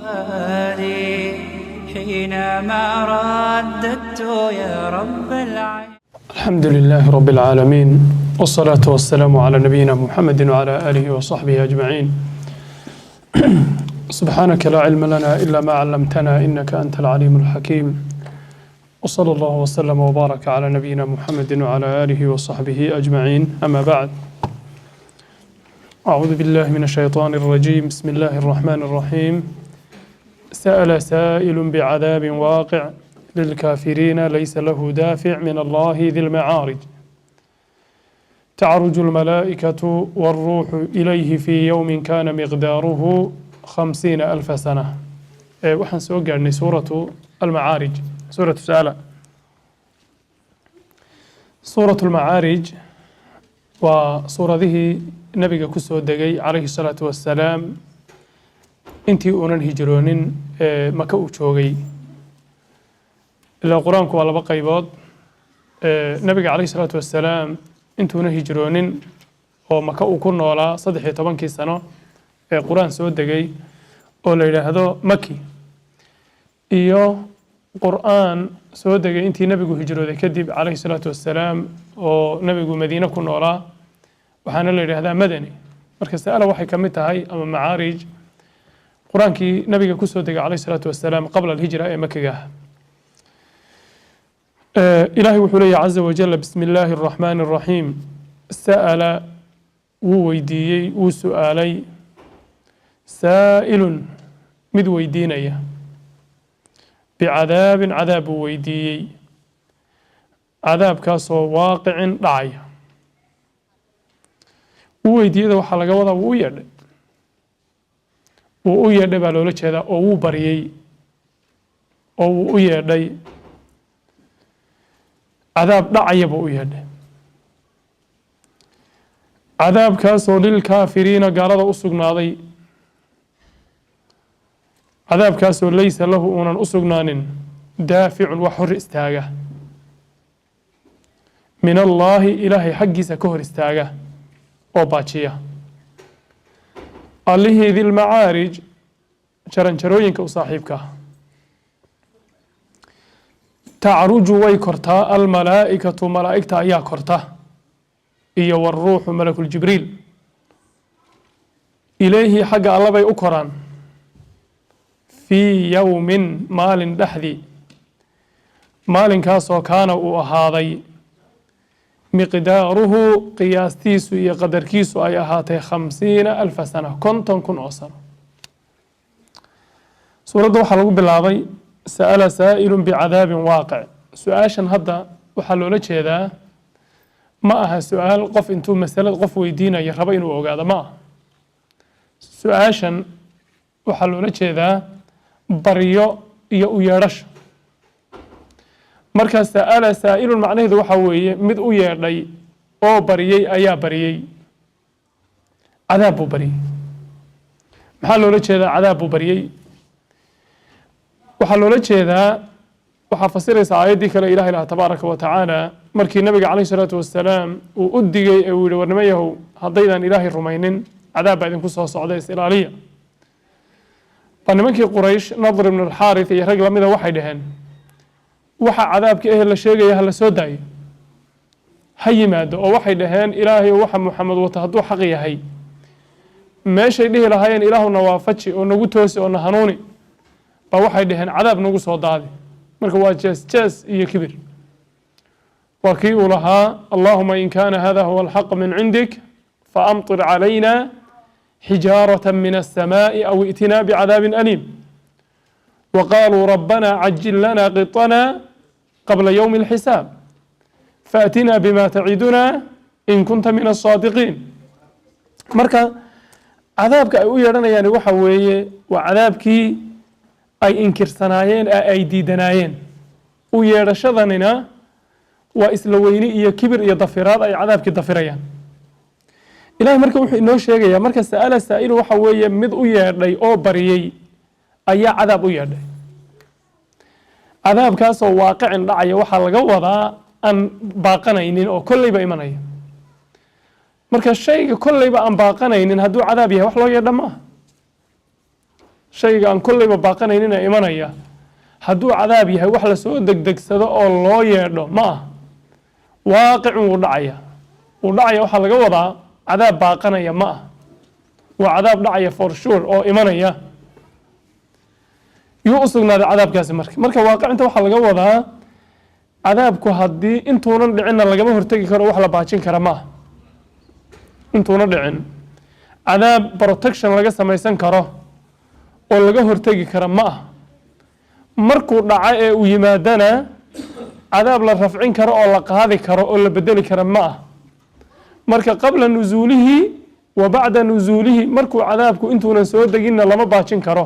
فؤادي حينما رددت يا رب العالمين. الحمد لله رب العالمين، والصلاة والسلام على نبينا محمد وعلى آله وصحبه أجمعين. سبحانك لا علم لنا إلا ما علمتنا إنك أنت العليم الحكيم. وصلى الله وسلم وبارك على نبينا محمد وعلى آله وصحبه أجمعين. أما بعد، أعوذ بالله من الشيطان الرجيم. بسم الله الرحمن الرحيم. سأل سائل بعذاب واقع للكافرين ليس له دافع من الله ذي المعارج. تعرج الملائكة والروح إليه في يوم كان مقداره 50,000 سنة. waxaan soo gaarnay suuratu almacaarij, suuratu sa'ala. suuratu almacaarij waa suuradihii nabiga ku soo degay calayhi salaatu wassalaam intii uunan hijroonin maka uu joogay. ilaa qur-aanku waa laba qaybood. nabiga calayhi salaatu wassalaam intuuna hijroonin oo maka uu ku noolaa 13 sano ee qur-aan soo degay oo la yidhaahdo maki, iyo qur-aan soo degay intii nabigu hijrooday kadib calayhi salaatu wassalaam oo nabigu madiine ku noolaa, waxaana la yidhaahdaa madani. marka sa'ala waxay ka mid tahay ama macaarij qur-aankii nabiga ku soo degay calayhi salaatu wassalaam qabla alhijra ee makiga ah. ilaahay wuxuu leeyahy caza wajalla bismi illaahi araxmaani araxiim. sa'ala wuu weydiiyey, wuu su'aalay, saa'ilun mid weydiinaya, bicadaabin cadaab buu weydiiyey, cadaabkaasoo waaqicin dhacaya. wuu weydiiyada waxaa laga wadaa wuu u yeedhay. wuu u yeedhay baa loola jeedaa, oo wuu baryey, oo wuu u yeedhay. cadaab dhacaya buu u yeedhay. cadaabkaasoo lilkaafiriina gaalada u sugnaaday. cadaabkaasoo laysa lahu uunan u sugnaanin daaficun wax hor istaaga min allaahi ilaahay xaggiisa ka hor istaaga oo baajiya. allihii dilmacaarij jaranjarooyinka u saaxiibka. tacruju way kortaa almalaa'ikatu malaa'igta ayaa korta, iyo waruuxu malakuljibriil, ilayhi xagga alla bay u koraan, fii yowmin maalin dhexdii, maalinkaasoo kaana uu ahaaday miqdaaruhu qiyaastiisu iyo qadarkiisu ay ahaatay 50,000 sana, 50,000 oo sano. suuradda waxaa lagu bilaabay sa'ala saa'ilun bicadaabin waaqic. su-aashan hadda waxaa loola jeedaa ma aha su-aal qof intuu masalad qof weydiinayo rabo inuu ogaado, ma aha. su-aashan waxaa loola jeedaa baryo iyo u yeedhasho. marka sa'ala saa'ilun macnaheedu waxaa weeye mid u yeedhay oo baryey ayaa baryey, cadaab buu baryey. maxaa loola jeedaa cadaab buu baryey? waxaa loola jeedaa, waxaa fasiraysa aayaddii kale ilahi laha tabaaraka wa tacaala markii nabiga calayhi salaatu wassalaam uu u digay ee uu yihi war niman yahow haddaydan ilaahay rumaynin cadaab baa idinku soo socda, is ilaaliya. baa nimankii quraysh nadr ibn alxaarith iyo rag lamida waxay dhaheen waxa cadaabka ehel la sheegaya ha la soo daayo, ha yimaado. oo waxay dhaheen ilaahay waxa muxamed wata hadduu xaq yahay, meeshay dhihi lahaayeen ilaahuna waafaji oo nagu toosi oo na hanuuni, baa waxay dhaheen cadaab nagu soo daadi. marka waa jees jees iyo kibir. waa kii uu lahaa allahuma in kaana hada huwa alxaq min cindik faamtir calayna xijaarata min alsamaa'i aw i'tinaa bicadaabin aliim. waqaaluu rabbana cajil lana qitana qabla yowmi alxisaab faatinaa bima taciduna in kunta min alsaadiqiin. marka cadaabka ay u yeedhanayaan waxa weeye waa cadaabkii ay inkirsanaayeen ee ay diidanaayeen. u yeedhashadanina waa isla weyni iyo kibir iyo dafiraad ay cadaabkii dafirayaan. ilahay marka wuxuu inoo sheegayaa marka sa'ala saa'ilu waxa weeye mid u yeedhay oo baryey ayaa cadaab u yeedhay. cadaabkaasoo waaqicin dhacaya waxaa laga wadaa aan baaqanaynin oo kolleyba imanaya. marka shayga kolleyba aan baaqanaynin hadduu cadaab yahay wax loo yeedha maaha. shayga aan kollayba baaqanaynina imanaya hadduu cadaab yahay wax la soo degdegsado oo loo yeedho ma ah waaqicun wuu dhacaya waxaa laga wadaa cadaab baaqanaya ma ah waa cadaab dhacaya for sure oo imanaya yuu u sugnaaday cadaabkaasi marka waaqicinta waxaa laga wadaa cadaabku haddii intuunan dhicinna lagama hortegi karo wax la baajin kara ma ah intuuna dhicin cadaab protection laga samaysan karo oo laga hortegi kara ma ah markuu dhaco ee uu yimaadana cadaab la rafcin karo oo la qaadi karo oo la bedeli kara ma ah marka qabla nusuulihi wa bacda nusuulihi markuu cadaabku intuunan soo deginna lama baajin karo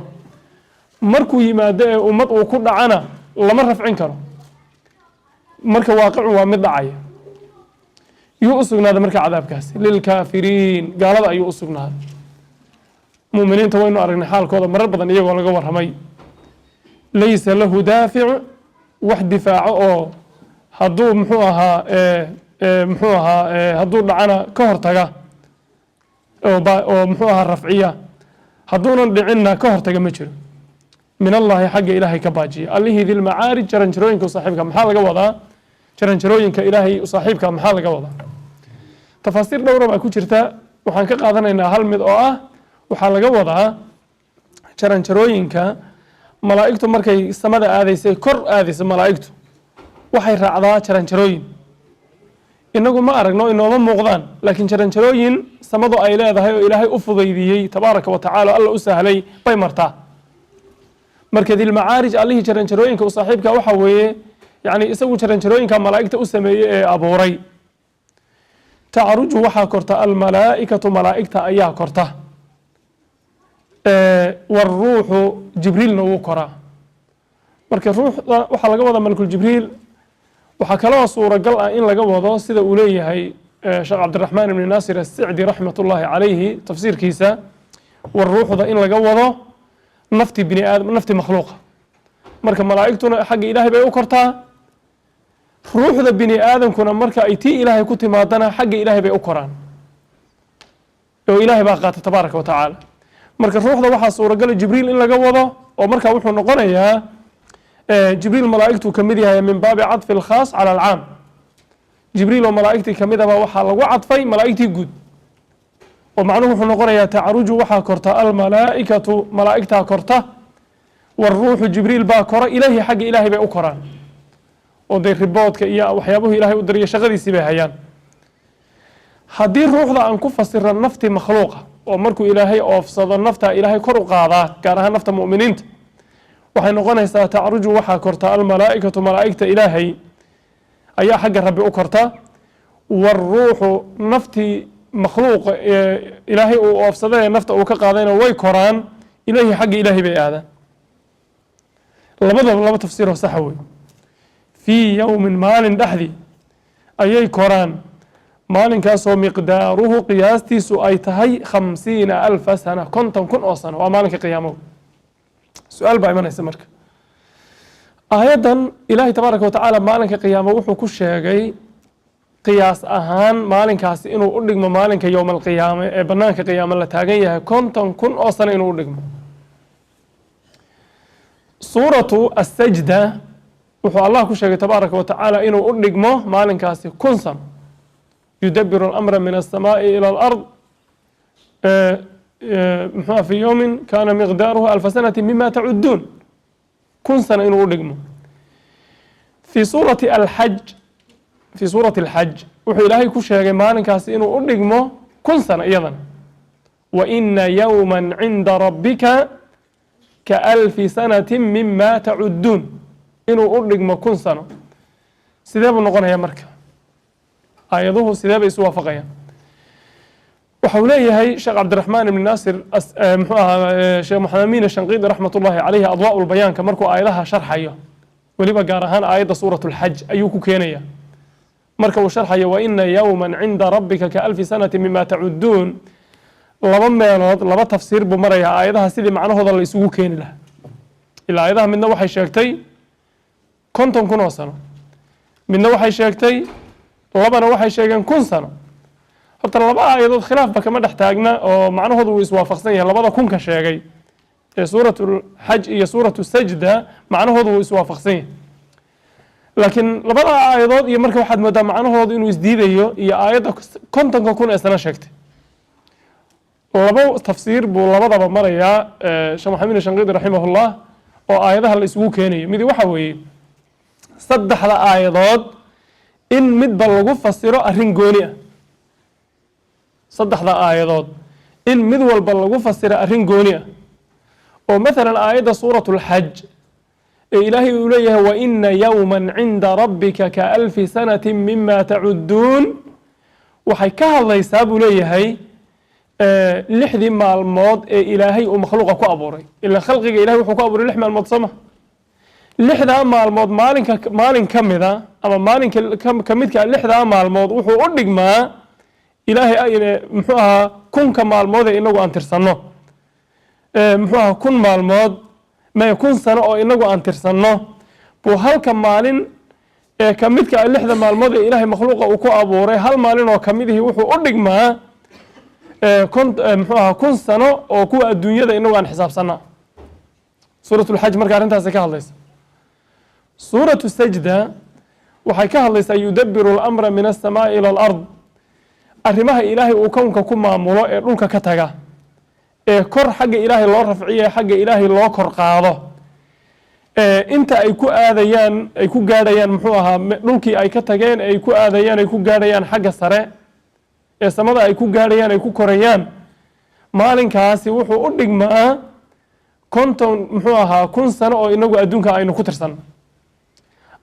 markuu yimaado ee ummad uu ku dhacana lama rafcin karo marka waaqicun waa mid dhacaya yuu u sugnaaday marka cadaabkaasi lilkaafiriin gaalada ayuu u sugnaaday mu'miniinta waynu aragnay xaalkooda marar badan iyagoo laga warramay laysa lahu daafic wax difaaco oo hadduu muxuu ahaa hadduu dhacana ka hortaga oo muxuu ahaa rafciya hadduunan dhicinna ka hortaga ma jiro min allahi xagga ilaahay ka baajiya allihii dilmacaarij jaranjarooyinka u saaxiibka maxaa laga wadaa jaranjarooyinka ilaahay u saaxiibka maxaa laga wadaa tafaasiir dhowra baa ku jirta waxaan ka qaadanaynaa hal mid oo ah waxaa laga wadaa jaranjarooyinka malaa'igtu markay samada aadaysay kor aadaysa malaa'igtu waxay raacdaa jaranjarooyin inagu ma aragno inooma muuqdaan laakiin jaranjarooyin samadu ay leedahay oo ilaahay u fudaydiyey tabaaraka wa tacaala alla u sahlay bay martaa marka dilmacaarij allihii jaranjarooyinka u saaxiibka waxa weeye yani isagu jaranjarooyinka malaa'igta u sameeyey ee abuuray tacruju waxaa korta almalaa'ikatu malaa'igta ayaa korta waruuxu jibriilna wuu koraa marka ruuxda waxaa laga wadaa malkul jibriil waxaa kaloo suuragal ah in laga wado sida uu leeyahay sheekh cabdiraxmaan ibni naasir asicdi raxmat ullaahi calayhi tafsiirkiisa waruuxda in laga wado nafti bini aadam nafti makhluuqa marka malaa'igtuna xagga ilaahay bay u kortaa ruuxda bini aadamkuna marka ay tii ilaahay ku timaadana xagga ilaahay bay u koraan oo ilaahay baa qaata tabaaraka wa tacaala marka ruuxda waxaa suuragala jibriil in laga wado oo marka wuxuu noqonayaa jibriil malaa'igtuu ka mid yahay min baabi cadfi alkhaas cala alcaam jibriil oo malaa'igtii ka mid ahba waxaa lagu cadfay malaa'igtii guud oo macnuhu wuxuu noqonayaa tacruju waxaa korta almalaa'ikatu malaa'igtaa korta waruuxu jibriil baa kora ilaahi xagga ilaahay bay u koraan oo dee riboodka iyo waxyaabuhu ilaahay u dariya shaqadiisii bay hayaan haddii ruuxda aan ku fasiro nafti makhluuqa oo markuu ilaahay oofsado nafta ilaahay kor u qaadaa gaar ahaan nafta mu'miniinta waxay noqonaysaa tacruju waxaa korta almalaa'ikatu malaa'igta ilaahay ayaa xagga rabbi u korta waruuxu naftii makhluuqa ilaahay uu oofsaday ee nafta uu ka qaadayna way koraan ilaahi xagga ilaahay bay aadaan labadaba laba tafsiiroo saxa wey fii yowmin maalin dhexdii ayay koraan maalinkaasoo miqdaaruhu qiyaastiisu ay tahay 50,000 sana 50,000 oo sano waa maalinka qiyaamo su-aal baa imanaysa marka aayaddan ilaahay tabaaraka wa tacaala maalinka qiyaamo wuxuu ku sheegay qiyaas ahaan maalinkaasi inuu u dhigmo maalinka yowma alqiyaame ee banaanka qiyaamo la taagan yahay 50,000 oo sano inuu u dhigmo suuratu asajda wuxuu allah ku sheegay tabaaraka wa tacaala inuu u dhigmo maalinkaasi 1,000 sano yudabiru alamra min alsamaa'i ila alard muxua fi yowmin kaana miqdaaruhu 1,000 sanati mima tacuduun 1,000 sano inuu u dhigmo fi suurati alxaj في سورة الحج وحي إلهي كشيغي مالنكاس إنو أدقمو كل سنة أيضا وإن يوما عند ربك كألف سنة مما تعدون إنو أدقمو كل سنة سيداب النقون هي مركة آيضوه سيداب يسوى فقيا وحوليه هي شيخ عبد الرحمن بن ناصر شيخ محمد أمين الشنقيطي رحمة الله عليه أضواء البيان كمركو آيضها شرحية وليبا قارهان آيضا سورة الحج أيوكو كينيا marka uu sharxayo wa inna yawman cinda rabbika ka alfi sanati mima tacuduun laba meelood laba tafsiir buu marayaa aayadaha sidii macnahooda la isugu keeni lahaa ilaa aayadaha midna waxay sheegtay 50,000 oo sano midna waxay sheegtay labana waxay sheegeen 1,000 sano horta laba aayadood khilaafba kama dhex taagna oo macnahoodu uu iswaafaqsan yahay labada 1,000 ka sheegay سورة الحج هي سورة السجدة معناه هو إسوافقسين لكن لبضع آيات هي مركب واحد مدى معناه هو إنه إسديد هي آيات كنت كون أسنا شكت لبضع تفسير لبضع بمريا شيخ محمد الشنقيطي رحمه الله وآياتها الإسوو كيني مدي وحوي صدح لآيات إن مد بلغو فسيرو أرين غونيا صدح لآيات إن مد والبلغو فسيرو أرين غونيا ومثلا آية سورة الحج إلهي إليه وإن يوما عند ربك كألف سنة مما تعدون وحيكها الله يساب إليه لحظة مع الموت إلهي ومخلوقه كأبوري إلا خلقك إلهي وحكو أبوري لحمة المتصمة لحظة مع الموت مالين كمذا أما مالين كمذك لحظة مع الموت وحو أردق ما إلهي محوها كن كمع الموت إنه أن ترسنه محوها كن مع الموت ما يكون سنة أو إنه أن ترسنه وهل كمالين كمذك لحظة مع الموت إلهي مخلوقه وكو أبوري هل مالين وكمذه وحو أردق ما كنت محوها كن سنة أو كو الدنيا إنه عن حساب سنة سورة الحج مركا أنتها سكاها الله سورة السجدة وحكاها الله سيدبر الأمر من السماء إلى الأرض أرمها إلهي وكونك كما ملائر لك كتغا كر حق إلهي الله رفعية حق إلهي الله كر قاضة انت أيكو آذيان أيكو قاديان محوها لكي أي كتغين أيكو آذيان أيكو قاديان حق السراء السماء أيكو قاديان أيكو كريان مالين كاسي وحو أردق ما كنتم محوها كن سنة أو إنه أدونك أينو كتر سنة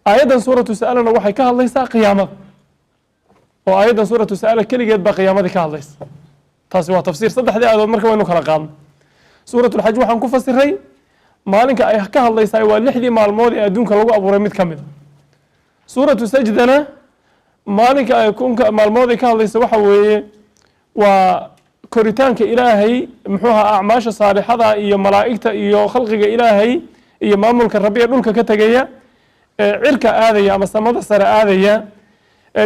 آيادا سورة سألنا وحي كهالليسا قيامة وآيادا سورة سألة كل جد بقيامة كهالليس تاسوا تفسير صدح دي آيات مركب وينو خلقان سورة الحج وحن كفسري مالك أي كهالليسا واللحدي مع الماضي أدونك لو أبو رميد كمل سورة سجدنا مالك يكون مع الماضي كهالليسا وحوي وكوريتانك إلهي محوها أعماش صالحة إيا ملائكة إيا خلقك إلهي إيا مامولك الربيع دولك كتغيا cirka aadaya ama samada sare aadaya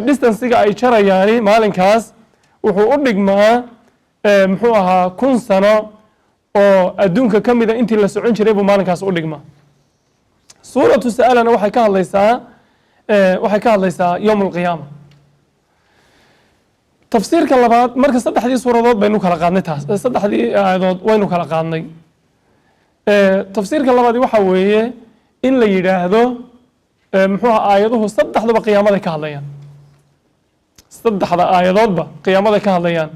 distancega ay jarayaan maalinkaas wuxuu u dhigmaa muxuu ahaa 1000 sano oo adduunka kamida intii la socon jiray buu maalinkaas u dhigmaa suuratu sa'alana waxay ka hadlaysaa yawm al-qiyaama tafsiirka labaad marka saddexdii suuradood baynu kala qaadnay taas saddexdii aayadood waynu kala qaadnay tafsiirka labaad waxa weeye in la yiraahdo محوها آياته صدح ذا بقيامة كهاليان صدح ذا آيات با قيامة كهاليان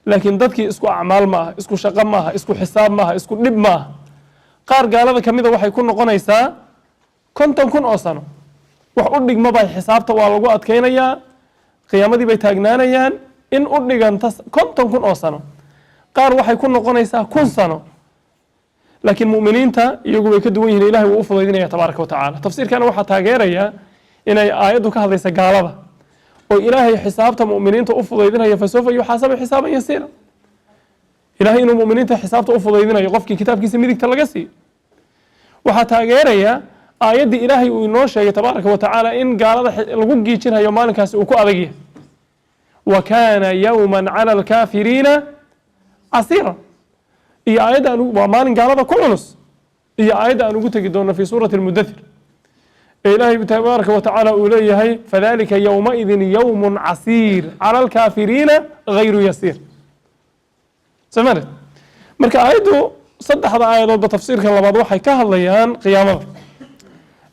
لكن ذاتك اسكو أعمال معها اسكو شقام معها اسكو حساب معها اسكو نب معها قار قال هذا كميدا وحي يكون قنيسا كنتم كن أصلا وحقول لك ما باي حساب توالقو أتكينيا قيامة دي بيتاقنانيان إن أردق أنتس كنتم كن أصلا قار وحي يكون قنيسا كن سنة لكن مؤمنين تا يقولوا يكدوين إلهي وأفضل إذن تبارك وتعالى تفسير كان واحد تاجريا إن آياته كهذا سجالة وإلهي حسابته مؤمنين تأفضل إذن فسوف يحاسب حسابا يسيرا إلهي إنه مؤمنين حسابته أفضل إذن يقف كتاب كيس ميدك تلقسي واحد تاجريا آيات إلهي وينوشة تبارك وتعالى إن قال الوجي كنها يومان كاس وكو أبجيه وكان يوما على الكافرين عسيرا هي آيات أنو ومان قال هذا كل نص هي آيات أنو قلت جدونا في سورة المدثر إلهي تبارك وتعالى أوليه فذلك يومئذ يوم عسير على الكافرين غير يسير سمعت مركا آياته صدح هذا آيات بتفسير كلا بعض وحي كهالليان قيامة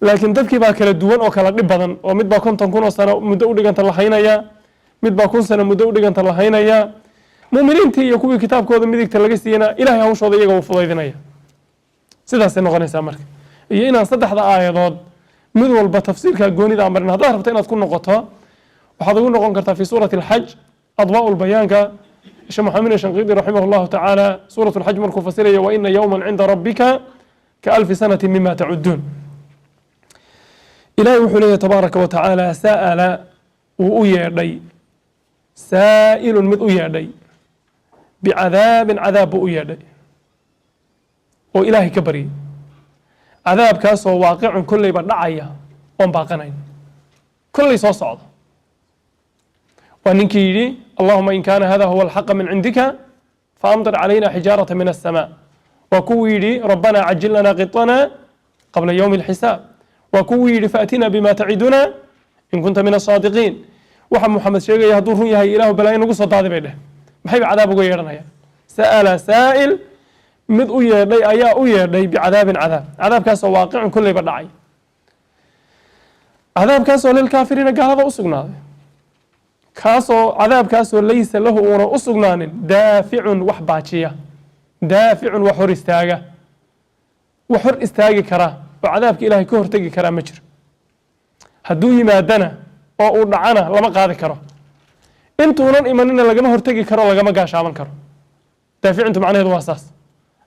لكن تذكي باكل الدوان أو كلا بدن ومد باكون تكون سنة مدودة أنت الله حينايا مد باكون سنة مدودة أنت الله حينايا مؤمنين تي يكوي كتاب كود ميدك تلقيسينا إلهي هوش وضع يجوا فضايدنايا سيدا سنغني سامرك يينا صدح ذا آيات مدول بتفسير كجوني ذا أمرنا هذا ربطنا تكون نقطة وحضرون نقول كرتا في سورة الحج أضواء البيان كشيخ محمد الشنقيطي رحمه الله تعالى سورة الحج مركو فسيرية وإن يوما عند ربك كألف سنة مما تعدون إلهي وحليه تبارك وتعالى سأل وأيردي سائل مذ أيردي بعذاب عذاب أيادي وإلهي كبري عذاب كاسو واقع كل يبرعيا وان باقنين كل يسوى صعد وأنك اللهم إن كان هذا هو الحق من عندك فأمطر علينا حجارة من السماء وكويدي ربنا عجل لنا قطنا قبل يوم الحساب وكويدي فأتنا بما تعدنا إن كنت من الصادقين وحب محمد شيخ يهدوه يا إله بلا ينقص الضاد بيده محيب عذاب غيرنا يا سأل سائل مذ أيردي أيا أيردي بعذاب عذاب كاس واقع كل بدعي عذاب كاس للكافرين قال هذا أسقنا كاسو عذاب كاسو ليس له ورا أسقنان دافع وحباتشية دافع وحر استاجة وحر استاجة كراه وعذابك إلهي كهر تجي كراه مجر هدوي ما دنا أو دعنا لما قاعد كراه أنتوا نن إيماننا لجمه هر تجي كراه لجمه قاش عمل كراه دافع أنتم معناه هذا أساس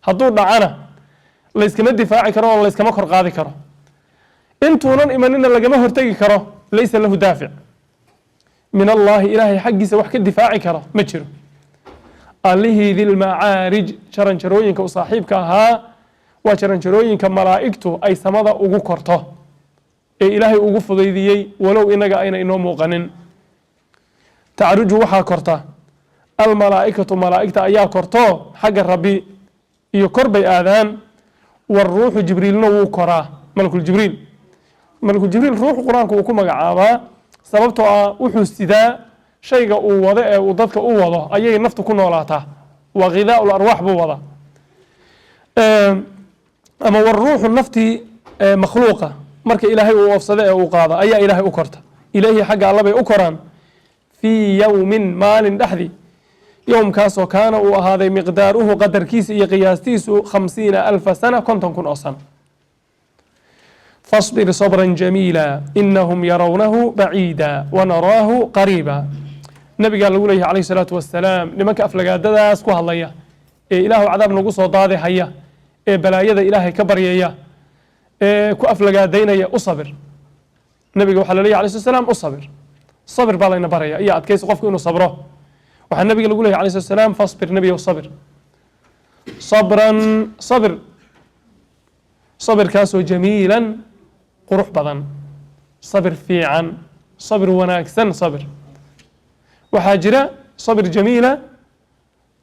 هدو دعنا ليس كم الدفاع كراه ولا ليس كم كر قاعد كراه أنتوا نن إيماننا لجمه هر تجي كراه ليس له دافع من الله إلهي حقي سوحك الدفاع كراه مجر الله ذي المعارج شرنشروين كصاحبك ها وشرنشروين كملائكته أي سماذا أوجو كرته أي إلهي أوجو فضيذي ولو إنك أين إنه موقنن تعرج وحا كرته الملائكة ملائكة أيا كرته حق الربي يقرب آذان والروح جبريل نو كراه ملك الجبريل روح قرآنك وكما قعابا سببته وحو استداء شيء وضع وضدك وضع أي نفط كنا ولاته وغذاء الأرواح بوضع أما والروح النفطي مخلوقة مرك إلهي وأفسده وقاضى أي إلهي أكرت إلهي حق الله بأكران في يوم مال دحذي يوم كاسو كان وهذا مقداره قدر كيس قياستيس 50,000 سنة كنت كن أصلا فاصبر صبرا جميلا إنهم يرونه بعيدا ونراه قريبا النبي قال له عليه الصلاة والسلام لمن كأفلق داس كوها الله إله عذاب نقص وضاضي حيا بلايا إلهي كبر يا كأفلق دينا يا أصبر النبي قال عليه الصلاة والسلام أصبر صبر بالينا بريا يا أتكيس قفك إنه صبره وحن النبي قال له عليه الصلاة والسلام فاصبر نبي وصبر صبرا صبر كاسو جميلا قروح بدن صبر فيعا صبر وناكسن صبر وحاجرة صبر جميلة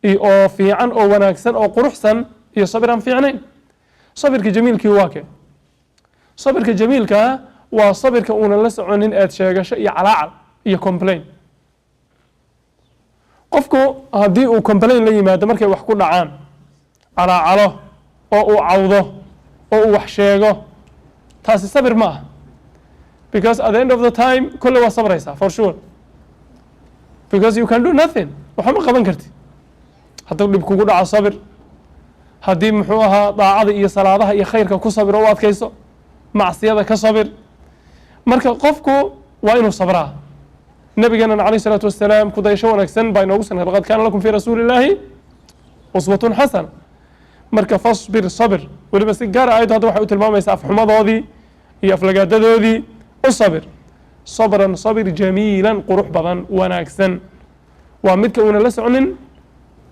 أو فيعا أو وناكسن أو قروحسن هي صبرا فيعنين صبر كجميل كواكي صبر كجميل كا وصبر كأونا لسعنين أتشاقش يعلاعل يكمبلين قفكو هدي أو كمبلين لي ما دمرك وحكو عام على عله أو عوضه أو وحشيقه تاسي صبر معه because at the end of the time كله صبر يسا for sure because you can do nothing وحما قبن كرتي حتى اللي بكوكودا على صبر هدي محوها ضاعة إيا صلاة إيا خيرك كصبر وواد كيسو معصية كصبر مركا قفكو وإنه صبرها النبي قال عليه الصلاة والسلام كدا يشون أكسن باين وسن لقد كان لكم في رسول الله أسوة حسنة مركا فاصبر صبر ولي بس قارة آيات هذا وحيوت الماما يسعف حمض هذه هي أفلقات هذه الصبر صبرا صبر جميلا قروح بضان وناكسن ومدك ونا لسعنن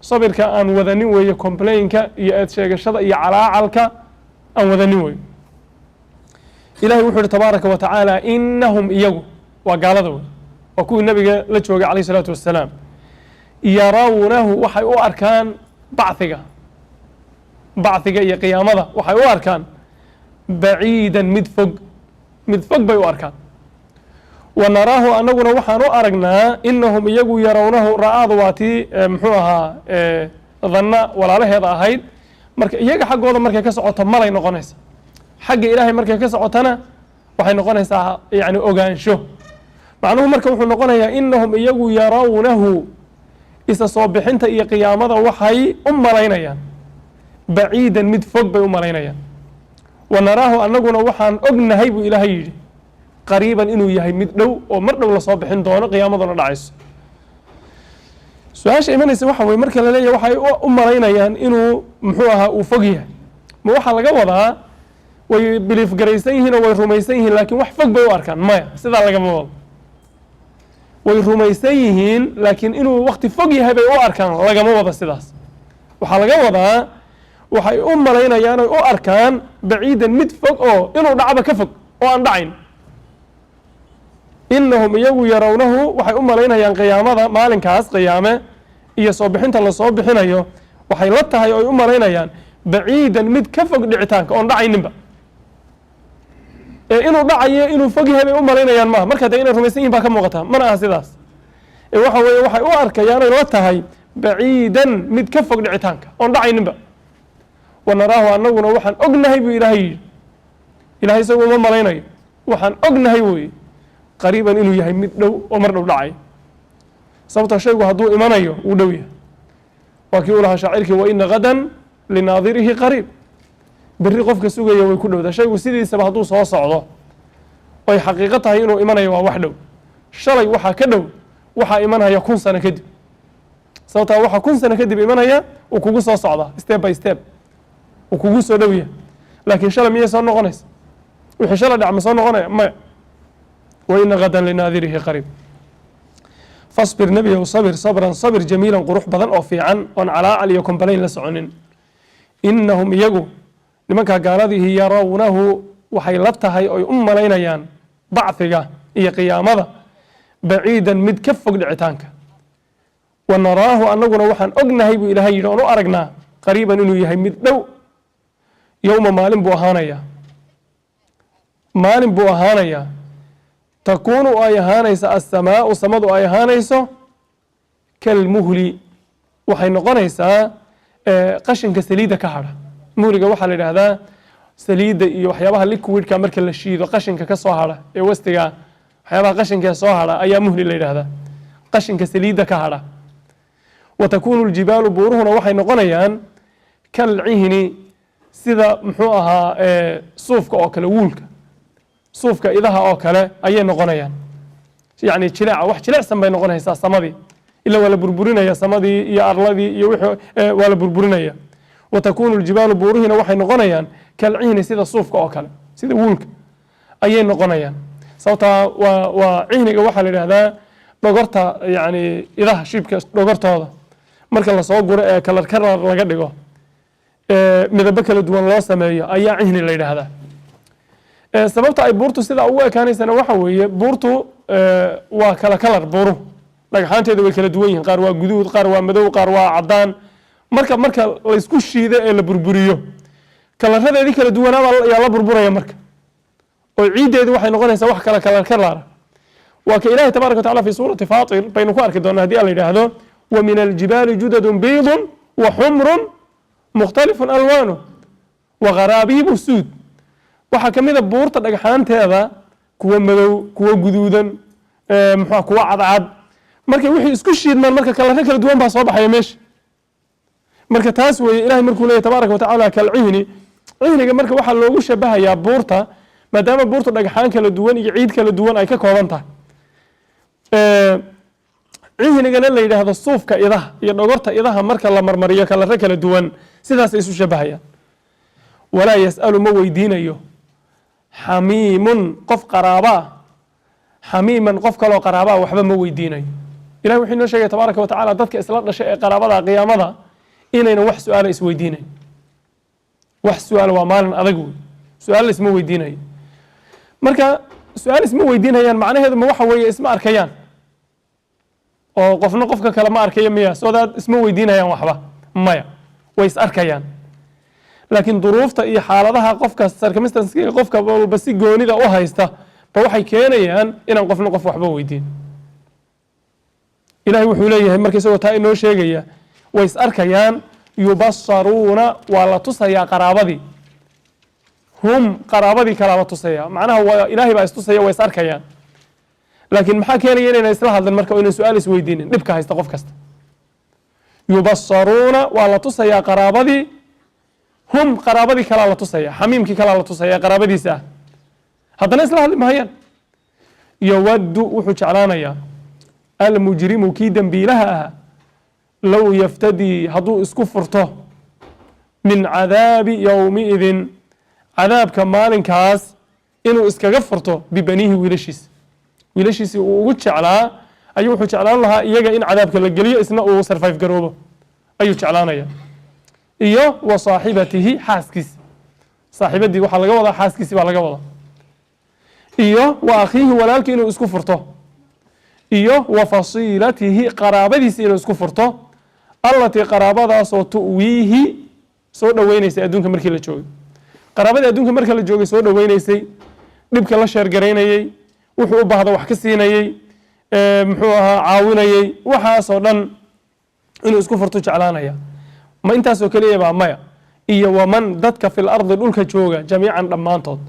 صبر كأن وذني ويا كومبلين كا يأتشيك الشضاء يعلاعلك أن وذني وي إلهي وحده تبارك وتعالى إنهم إيجو وقال ذو وكون النبي لجوج عليه الصلاة والسلام يرونه وحي أركان بعثك يا قيامة وحي أركان بعيدا مدفق بيو أركان ونراه أننا وحن أرقنا إنهم يجو يرونه رأى ذواتي محوها ظنا ولا له هذا هيد يجا حق هذا مركز كسعة ملا ينقنيس حق إلهي مركز كسعتنا وحين نقنيس يعني أوجانشو معناه مركز وحن نقنيا إنهم يجو يرونه إذا صبحنت إيا قيامة وحي لينيا بعيدا مدفق بيوم لينيا ونراه أننا وحن أجن هيب إلهي قريبا إنه يهي مدلو ومرنا ولا صبحين دونه قيامة دونه دعيس سؤال إيمان يسوحه ويمركز لليه وحي لينيا إنه محوها وفقيه ما وحا لقوضها ويبليف قريسيهن ويرميسيهن لكن وحفق بيو أركان ما سيدا لقوض ويرميسيهن لكن إنه وقت فقيه بيو أركان لقوض سيداس وحا لقوضها وحي لينيا أركان بعيدا مدفق إنه دعب كفق وأن دعين إنهم يجوا يرونه وحي لينيا قيامة مالن كاس قيامة إيا صوبحين تلا صوبحين أيو وحي لطها أي لينيا baciidan mid ka fog dhicitaanka oon dhacayninba inuu dhacayo inuu fog yahay bay u malaynayaan maaha marka dee inay rumaysan yihin baa ka muuqataa mana aha sidaas waxa weeye waxay u arkayaan oy la tahay baciidan mid ka fog dhicitaanka oon dhacayninba wanaraahu anaguna waxaan ognahay buu ilaahay yidhi ilahay isagu uma malaynayo waxaan ognahay weye qariiban inuu yahay mid dhow oo mar dhow dhacay sababta shaygu hadduu imanayo wuu dhow yahay waa kii u lahaa shaacirkii waina gadan linaadirihi qariib berri qofka sugaya way ku dhowdaa shaygu sidiisaba hadduu soo socdo oy xaqiiqo tahay inuu imanayo waa wax dhow shalay waxaa ka dhow waxaa imanaya 1000 sano kadib sababtaa waxaa 1000 sano kadib imanaya uu kugu soo socdaa step by step uu kugu soo dhow yahay laakiin shalay miyay soo noqonaysa wixii shalay dhac ma soo noqonaya maya waina gadan linaadirihi qariib fasbir nebiyow sabir sabran sabir jamiilan qurux badan oo fiican oon calaacal iyo kombalayn la soconin innahum iyagu nimankaa gaaladihi yarawnahu waxay la tahay oy u malaynayaan bacfiga iyo qiyaamada baciidan mid ka fog dhicitaanka wa naraahu annaguna waxaan ognahay buu ilaahay yidhi oon u aragnaa qariiban inuu yahay mid dhow yowma maalin buu ahaanayaa takuunu ay ahaanaysa assamaau samadu ay ahaanayso kalmuhli waxay noqonaysaa qashinka saliidda ka hadha muhliga waxaa la yidhaahdaa saliidda iyo waxyaabaha liquidka marka la shiido qashinka ka soo hadha ee wastiga waxyaabaha qashinka soo hadha ayaa muhli la yidhaahdaa qashinka saliidda ka hadha wa takuunu ljibaalu buuruhuna waxay noqonayaan kalcihni sida muxuu ahaa suufka oo kale wuulka suufka idaha oo kale ayay noqonayaan yacni jileeca wax jilecsan bay noqonaysaa samadii ila waa la burburinaya samadii iyo arladii iyo wixii waa la burburinaya wa takuunu ljibaalu buurihiina waxay noqonayaan kalcihni sida suufka oo kale sida wuulka ayay noqonayaan sababtaa waa cihniga waxaa la yidhahdaa dhogorta yacni idaha shiibka dhogortooda marka lasoo guro ee kalar kalar laga dhigo midabo kala duwan loo sameeyo ayaa cihni la yidhaahdaa sababta ay buurtu sidaa ugu ekaanaysana waxa weeye buurtu waa kala kalar buuru dhagxaanteeda way kala duwan yihiin qaar waa guduud qaar waa madow qaar waa cadaan marka laysku shiido ee la burburiyo kalaradeedii kala duwanaaba yaa la burburaya marka oo ciiddeedu waxay noqonaysaa wax kala kalar kalara waa ka ilaahay tabaaraka watacaala fi suurati faatir baynu ku arki doonaa haddii alla yidhaahdo wa min aljibaali judadun biidun wa xumrun mukhtalifun alwaanu wa gharaabiibu suud waxaa ka mid a buurta dhagxaanteeda kuwa madow kuwa guduudan kuwa cadcad markay wixii isku shiidmaan marka kalaro kala duwan baa soo baxaya meesha marka taas weeye ilahay markuu leeyahy tabaaraka watacaala kalcihni cihniga marka waxaa loogu shabahayaa buurta maadaama buurta dhagxaan kala duwan iyo ciid kala duwan ay ka kooban tahay cihnigana la yidhaahdo suufka idaha iyo dhogorta idaha marka la marmariyo kalaro kala duwan sidaasay isu shabahayaan walaa yas'alu ma weydiinayo xamiimun qof qaraabaa xamiiman qof kaloo qaraabaa waxba ma weydiinayo ilahi wuxuu inoo sheegay tabaaraka watacaala dadka isla dhashay ee qaraabada qiyaamada inaynan wax su-aala isweydiinayn wax su-aal waa maalin adag wey su-aal isma weydiinayo marka su-aal isma weydiinayaan macnaheedu ma waxa weeye isma arkayaan oo qofna qofka kale ma arkaya miya soodaad isma weydiinayaan waxba maya way is arkayaan laakiin duruufta iyo xaaladaha qofka circumstanceska qofka walba si goonida u haysta ba waxay keenayaan inaan qofna qof waxba weydiin ilaahay wuxuu leeyahay marka isagoo taa inoo sheegaya way is arkayaan yubasaruuna waa la tusayaa qaraabadii hum qaraabadii kalaa la tusaya macnaha waa ilaahay baa istusaya way is arkayaan laakiin maxaa keenaya inayna isla hadlan marka inay su-aal isweydiinin dhibka haysta qof kasta yubasaruuna waa la tusayaa qaraabadii hum qaraabadii kalaa la tusaya xamiimkii kalaa la tusaya qaraabadiisa ah haddana isla hadli mahayaan yawaddu wuxuu jeclaanayaa almujrimu kii dembiilaha ah low yaftadii hadduu isku furto min cadaabi yowmiidin cadaabka maalinkaas inuu iskaga furto bibaniihi wiilashiisii uu ugu jeclaa ayuu wuxuu jeclaan lahaa iyaga in cadaabka la geliyo isna uu sarfayf garoobo ayuu jeclaanaya iyo wa saaxibatihi xaaskiisi saaxibadii waxaa laga wadaa xaaskiisi baa laga wadaa iyo wa akhiihi walaalkii inuu isku furto iyo wa fasiilatihi qaraabadiisi inuu isku furto allatii qaraabadaasoo tu'wiihi soo dhaweynaysay adduunka markii la joogay qaraabadii adduunka marka la joogay soo dhaweynaysay dhibka la sheergaraynayey wuxuu u baahda wax ka siinayey muxuu ahaa caawinayey waxaasoo dhan inuu isku furto jeclaanaya ma intaasoo keliya baa maya iyo waman dadka fil ardi dhulka jooga jamiican dhammaantood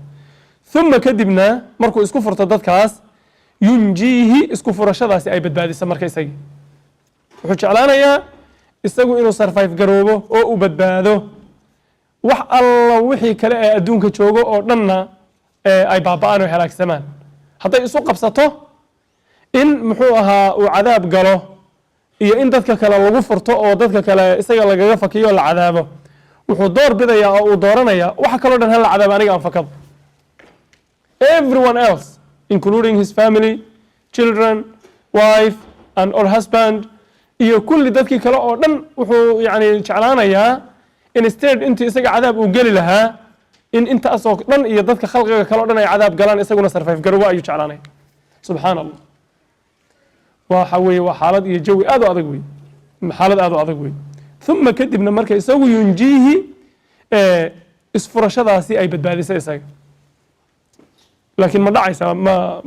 uma kadibna markuu isku furto dadkaas yunjiihi isku furashadaasi ay badbaadisa marka isagii wuxuu jeclaanayaa isagu inuu survive garoobo oo uu badbaado wax alla wixii kale ee adduunka joogo oo dhanna ay baaba'aan oo halaagsamaan hadday isu qabsato in muxuu ahaa uu cadaab galo iyo in dadka kale lagu furto oo dadka kale isaga lagaga fakiyo la cadaabo wuxuu door bidayaa oo uu dooranayaa waxa kaloo dhan hala cadaabo aniga aan fakado everyone else including his family children wife and or husband iyo kulli dadkii kale oo dhan wuxuu yani jeclaanayaa instead intii isaga cadaab uu geli lahaa in intaasoo dhan iyo dadka khalqiga kale o dhan ay cadaab galaan isaguna survive garoobo ayuu jeclaanaya subxaan allah waxa weeye waa xaalad iyo jawi aad u adag wey xaalad aad u adag wey uma kadibna marka isagu yunjiihi isfurashadaasi ay badbaadisa isaga laakiin ma dhacaysa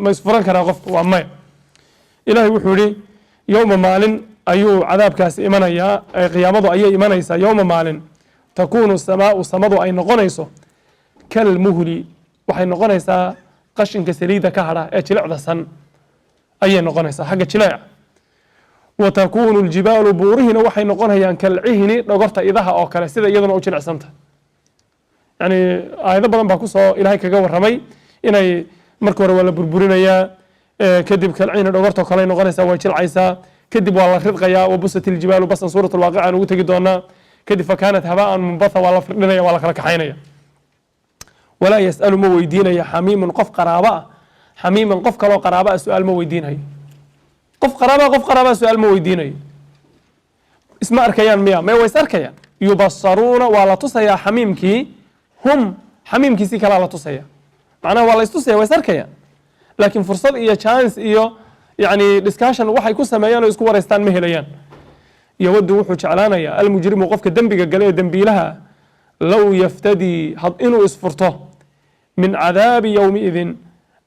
ma isfuran karaa qofka waa maya ilaahay wuxuu yihi yowma maalin ayuu cadaabkaasi imanayaa qiyaamadu ayay imanaysaa yowma maalin takuunu samaau samadu ay noqonayso kalmuhli waxay noqonaysaa qashinka saliida ka hadha ee jilicda san ayay noqonaysaa xagga jileeca wa takuunu ljibaalu buurihina waxay noqonayaan kalcihni dhogorta idaha oo kale sida iyaduna u jilicsanta yani aayado badan baa kusoo ilaahay kaga waramay inay marka hore waa la burburinayaa kadib kalcihni dhogorta kale noqonaysaa way jilcaysaa kadib waa la ridqayaa wabusat iljibaalu basan suurat lwaaqica aan ugu tegi doonaa kadib fakaanat habaan munbatha waa la firdhinaya waa la kala kaxaynaya walaa yas'alu ma weydiinaya xamiimun qof qaraabo ah xamiiman qof kaloo qaraabo ah su-aal ma weydiinayo qof qaraaba su-aal ma weydiinayo isma arkayaan miya may ways arkayaan yubasaruuna waa la tusayaa xamiimkii hum xamiimkiisii kalaa la tusaya macnaha waa la istusaya ways arkayaan laakiin fursad iyo chance iyo yani discussion waxay ku sameeyaan oo isku waraystaan ma helayaan yowadu wuxuu jeclaanayaa almujrimu qofka dembiga gale ee dembiilaha low yaftadii inuu isfurto min cadaabi yowmiidin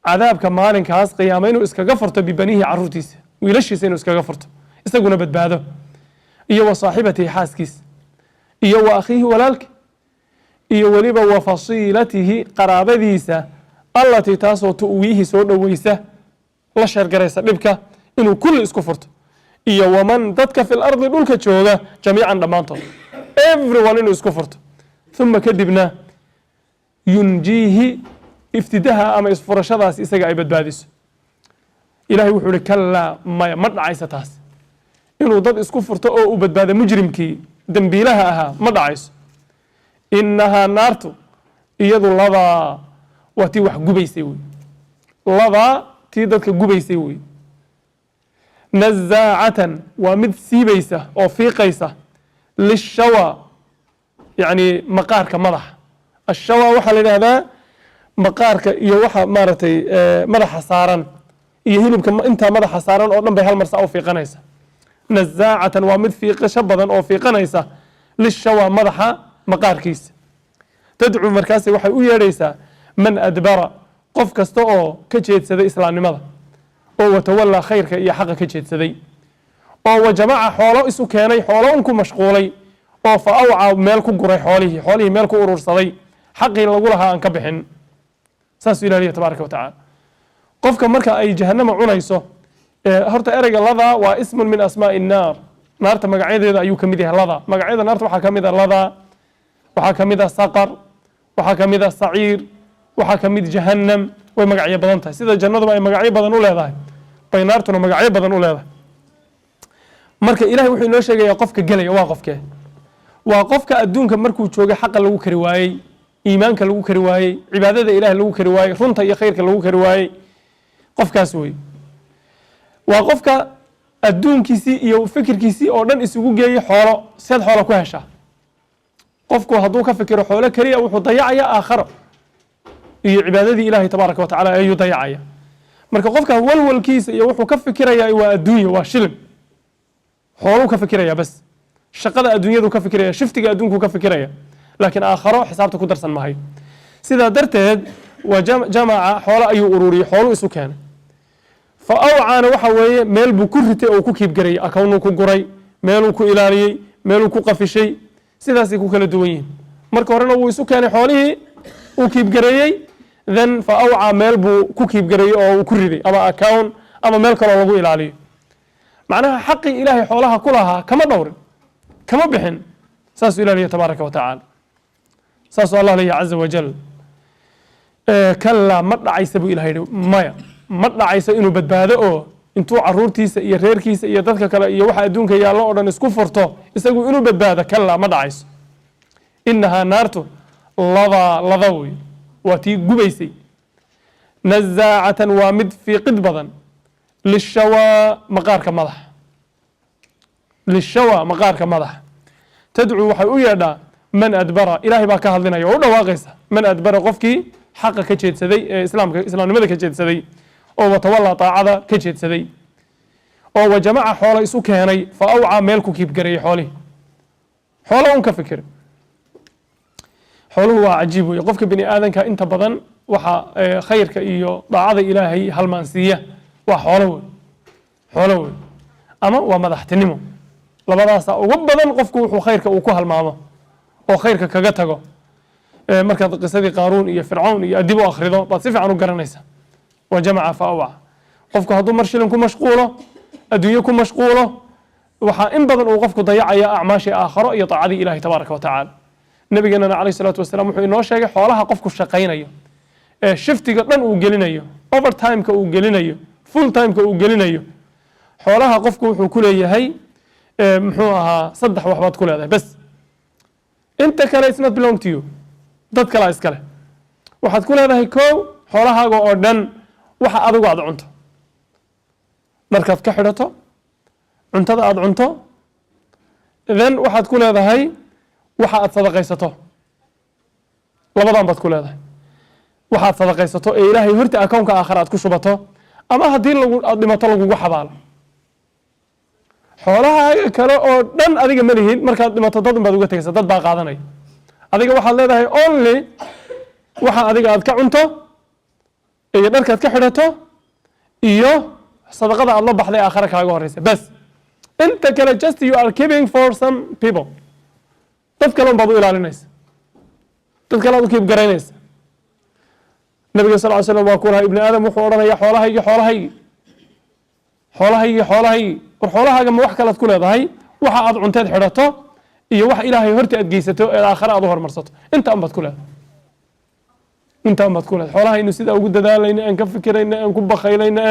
cadaabka maalinkaas qiyaama inuu iskaga furto bibanihi caruurtiisa wiilashiisa inuu iskaga furto isaguna badbaado iyo wa saaxibatihi xaaskiisa iyo wa akhiihi walaalki iyo weliba wa fasiilatihi qaraabadiisa allatii taasoo tu'wiihi soo dhoweysa la sheergaraysa dhibka inuu kulli isku furto iyo waman dadka fil ardi dhulka jooga jamiican dhammaantood everyone inuu isku furto uma kadibna yunjiihi iftidaha ama isfurashadaas isaga ay badbaadiso ilahay wuxuu ihi kalaa maya ma dhacaysa taas inuu dad isku furto oo uu badbaado mujrimkii dembiilaha ahaa ma dhacayso inahaa naartu iyadu ladaa waa tii wax gubaysay wey ladaa tii dadka gubaysay wey nazaacatan waa mid siibaysa oo fiiqaysa lishawa yani maqaarka madaxa ashawa waxaa la yidhahdaa maqaarka iyo waxa maaragtay madaxa saaran iyo hilibka intaa madaxa saaran oo dhan bay hal marsa u fiiqanaysa nazaacatan waa mid fiiqasho badan oo fiiqanaysa lishawa madaxa maqaarkiisa tadcuu markaasi waxay u yeedhaysaa man adbara qof kasta oo ka jeedsaday islaamnimada oo watawallaa khayrka iyo xaqa ka jeedsaday oo wajamaca xoolo isu keenay xoolo un ku mashquulay oo fa awca meel ku guray xoolihii meel ku urursaday xaqii lagu lahaa aan ka bixin saasuu ilaaliya tabaaraka wa tacaala qofka marka ay jahanama cunayso horta ereyga ladaa waa ismun min asmaa'i nnaar naarta magacyadeeda ayuu ka mid yahay ladaa magacyada naarta waxaa ka mid a ladaa waxaa ka mid a saqar waxaa ka mid a saciir waxaa ka mid jahannam way magacyo badan tahay sida jannaduba ay magacyo badan u leedahay bay naartuna magacyo badan u leedahay marka ilahay wuxuu inoo sheegayaa qofka gelaya waa qofkee waa qofka adduunka markuu joogay xaqa lagu kari waayey iimaanka lagu kari waayey cibaadada ilaah lagu kari waayey runta iyo khayrka lagu kari waayey qofkaas wey waa qofka adduunkiisii iyo fikirkiisii oo dhan isugu geeyey xoolo seed xoolo ku heshaa qofku hadduu ka fikiro xoolo keliya wuxuu dayacaya aakharo iyo cibaadadii ilaahay tabaaraka wa tacaala ayuu dayacaya marka qofka walwalkiisa iyo wuxuu ka fikirayaa waa adduunya waa shilin xooluu ka fikiraya bas shaqada adduunyadu ka fikiraya shiftiga adduunku ka fikiraya laakiin aakharo xisaabta ku darsan mahayo sidaa darteed waa jamaca xoolo ayuu ururiyey xooluu isu keenay fa awcaana waxa weeye meel buu ku ritay oo ku kiibgarayay akawnuu ku guray meeluu ku ilaaliyey meeluu ku qafishay sidaasay ku kala duwan yihiin marka horena wuu isu keenay xoolihii uu kiibgareeyey then fa awcaa meel buu ku kiibgareeyey oo uu ku riday ama account ama meel kaloo lagu ilaaliyo macnaha xaqii ilaahay xoolaha ku lahaa kama dhowrin kama bixin saasuu ilaaliya tabaaraka wa tacaala saasuu allah leeyahay caza wajal kalaa ma dhacaysa buu ilahay yihi maya ma dhacayso inuu badbaado oo intuu caruurtiisa iyo reerkiisa iyo dadka kale iyo waxa adduunka yaallo oo dhan isku furto isagu inuu badbaado kalaa ma dhacayso inahaa naartu lada wey waa tii gubaysay nazaacatan waa mid fiiqid badan lishawaa maqaarka madaxa lishawaa maqaarka madaxa tadcuu waxay u yeedhaa man adbara ilaahay baa ka hadlinaya oo u dhawaaqaysa man adbara qofkii xaqa ka jeedsaday ee islaamnimada ka jeedsaday oo watawallaa taacada ka jeedsaday oo wajamaca xoola isu keenay fa awcaa meel ku kiibgareeyey xoolihii xoola un ka fikir xooluhu waa cajiib wey qofka bini aadanka inta badan waxa khayrka iyo daacada ilaahay halmaansiiya waa xoolo wey ama waa madaxtinimo labadaasaa ugu badan qofku wuxuu khayrka uu ku halmaamo oo khayrka kaga tago markaad qisadii qaaruun iyo fircawn iyo adib u akhrido baad si fiican u garanaysa wa jamaca fa awca qofku hadduu mar shilin ku mashquulo adduunye ku mashquulo waxaa in badan uu qofku dayacaya acmaashii aakharo iyo taacadii ilahi tabaaraka wa tacaala nabigeenana calayh salaatu wasalaam wuxuu inoo sheegay xoolaha qofku shaqaynayo ee shiftiga dhan uu gelinayo overtimeka uu gelinayo full timeka uu gelinayo xoolaha qofku wuxuu ku leeyahay muxuu ahaa 3 waxbaad ku leedahay bas inta kale it's not belong to you dad kalaa iskale waxaad ku leedahay kow xoolahaaga oo dhan waxa adigu aad cunto markaad ka xidhato cuntada aad cunto then waxaad ku leedahay waxa aad sadaqaysato labadan baad ku leedahay waxaad sadaqaysato ee ilaahay horta akoonka aakhira aad ku shubato ama haddii aad dhimato lagugu xabaalo xoolahaaga kale oo dhan adiga ma lihid markaad dhimato dad baad uga tegaysa dad baa qaadanaya adiga waxaad leedahay only waxa adiga aad ka cunto iyo dharkaad ka xidhato iyo sadaqada aad la baxday aakhira kaaga horeysa bas inta kale just you are keeping for some people dad kale baad u ilaalinaysa dad kale aad u kiib garaynaysa nabiga sal ly slam waa ku lahaa ibni aadam wuxuu odhanaya xoolahaygi war xoolahaaga ma wax kalead ku leedahay waxa aad cunteed xidhato iyo wax ilaahay horta aad geysato ee aakhare aad u hormarsato intaan baad ku leedahay xoolahaynu sidaa ugu dadaalayna aan ka fikirayna aan ku bakaylayna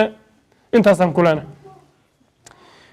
intaasaan ku leenahay